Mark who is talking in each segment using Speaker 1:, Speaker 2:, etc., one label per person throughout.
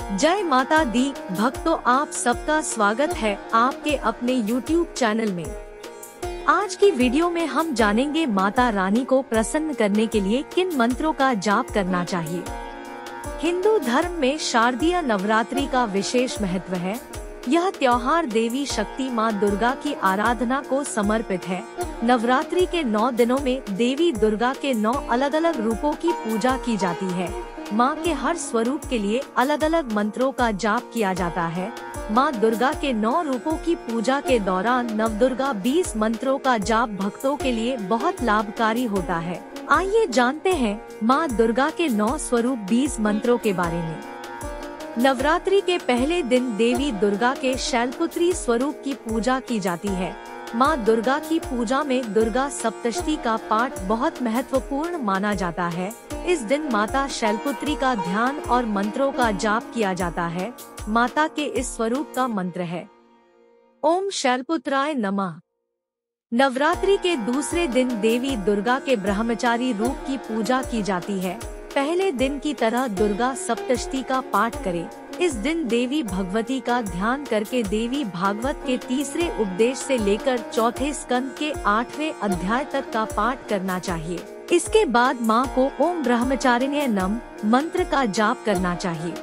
Speaker 1: जय माता दी भक्तों, आप सबका स्वागत है आपके अपने YouTube चैनल में। आज की वीडियो में हम जानेंगे माता रानी को प्रसन्न करने के लिए किन मंत्रों का जाप करना चाहिए। हिंदू धर्म में शारदीय नवरात्रि का विशेष महत्व है। यह त्योहार देवी शक्ति माँ दुर्गा की आराधना को समर्पित है। नवरात्रि के 9 दिनों में देवी दुर्गा के 9 अलग अलग रूपों की पूजा की जाती है। माँ के हर स्वरूप के लिए अलग अलग मंत्रों का जाप किया जाता है। माँ दुर्गा के 9 रूपों की पूजा के दौरान नवदुर्गा 20 मंत्रों का जाप भक्तों के लिए बहुत लाभकारी होता है। आइए जानते हैं माँ दुर्गा के 9 स्वरूप 20 मंत्रों के बारे में। नवरात्रि के पहले दिन देवी दुर्गा के शैलपुत्री स्वरूप की पूजा की जाती है। माँ दुर्गा की पूजा में दुर्गा सप्तशती का पाठ बहुत महत्वपूर्ण माना जाता है। इस दिन माता शैलपुत्री का ध्यान और मंत्रों का जाप किया जाता है। माता के इस स्वरूप का मंत्र है ओम शैलपुत्राय नमः। नवरात्रि के दूसरे दिन देवी दुर्गा के ब्रह्मचारी रूप की पूजा की जाती है। पहले दिन की तरह दुर्गा सप्तशती का पाठ करें। इस दिन देवी भगवती का ध्यान करके देवी भागवत के तीसरे उपदेश से लेकर चौथे स्कंद के 8वें अध्याय तक का पाठ करना चाहिए। इसके बाद माँ को ओम ब्रह्मचारिण्ये नमः मंत्र का जाप करना चाहिए।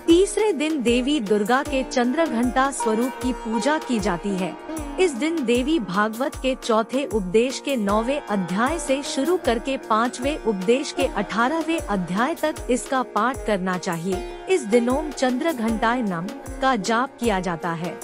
Speaker 1: तीसरे दिन देवी दुर्गा के चंद्रघंटा स्वरूप की पूजा की जाती है। इस दिन देवी भागवत के चौथे उपदेश के 9वें अध्याय से शुरू करके 5वें उपदेश के 18वें अध्याय तक इसका पाठ करना चाहिए। इस दिन ओम चंद्रघंटाय नमः का जाप किया जाता है।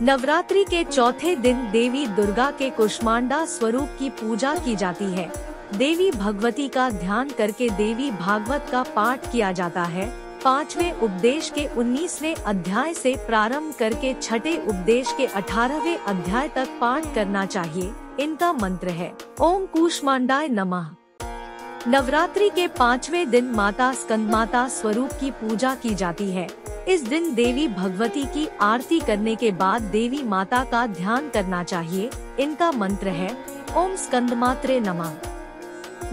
Speaker 1: नवरात्रि के चौथे दिन देवी दुर्गा के कुष्मांडा स्वरूप की पूजा की जाती है। देवी भगवती का ध्यान करके देवी भागवत का पाठ किया जाता है। 5वें उपदेश के 19वें अध्याय से प्रारंभ करके 6ठे उपदेश के 18वें अध्याय तक पाठ करना चाहिए। इनका मंत्र है ओम कूष्मांडाय नमः। नवरात्रि के 5वें दिन माता स्कंदमाता स्वरूप की पूजा की जाती है। इस दिन देवी भगवती की आरती करने के बाद देवी माता का ध्यान करना चाहिए। इनका मंत्र है ओम स्कंदमात्रे नमः।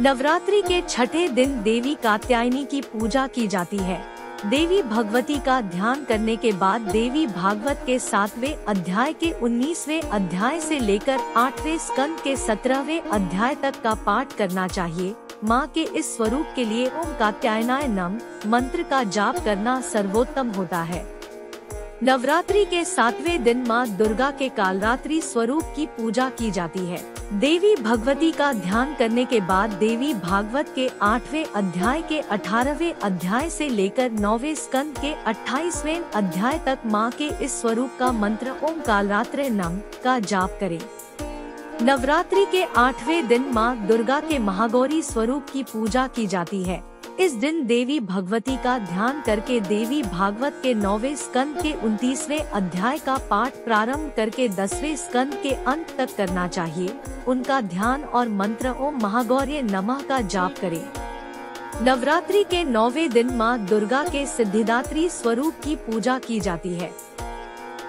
Speaker 1: नवरात्रि के 6ठे दिन देवी कात्यायनी की पूजा की जाती है। देवी भगवती का ध्यान करने के बाद देवी भागवत के 7वें अध्याय के 19वें अध्याय से लेकर 8वें स्कंद के 17वें अध्याय तक का पाठ करना चाहिए। माँ के इस स्वरूप के लिए ओम कात्यायनाय नमः मंत्र का जाप करना सर्वोत्तम होता है। नवरात्रि के 7वें दिन माँ दुर्गा के कालरात्रि स्वरूप की पूजा की जाती है। देवी भगवती का ध्यान करने के बाद देवी भागवत के 8वें अध्याय के 18वें अध्याय से लेकर 9वें स्कंद के 28वें अध्याय तक माँ के इस स्वरूप का मंत्र ओम कालरात्रे नमः का जाप करें। नवरात्रि के 8वें दिन माँ दुर्गा के महागौरी स्वरूप की पूजा की जाती है। इस दिन देवी भगवती का ध्यान करके देवी भागवत के 9वें स्कंद के 29वें अध्याय का पाठ प्रारंभ करके 10वें स्कंद के अंत तक करना चाहिए। उनका ध्यान और मंत्र ओम महागौर्ये नमः का जाप करें। नवरात्रि के 9वें दिन माँ दुर्गा के सिद्धिदात्री स्वरूप की पूजा की जाती है।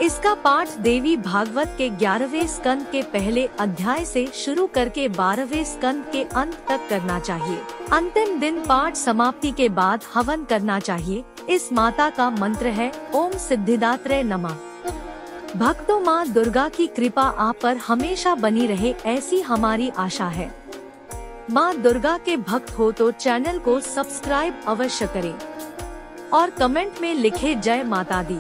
Speaker 1: इसका पाठ देवी भागवत के 11वें स्कंद के पहले अध्याय से शुरू करके 12वें स्कंद के अंत तक करना चाहिए। अंतिम दिन पाठ समाप्ति के बाद हवन करना चाहिए। इस माता का मंत्र है ओम सिद्धिदात्रे नमः। भक्तों, माँ दुर्गा की कृपा आप पर हमेशा बनी रहे, ऐसी हमारी आशा है। माँ दुर्गा के भक्त हो तो चैनल को सब्सक्राइब अवश्य करें और कमेंट में लिखे जय माता दी।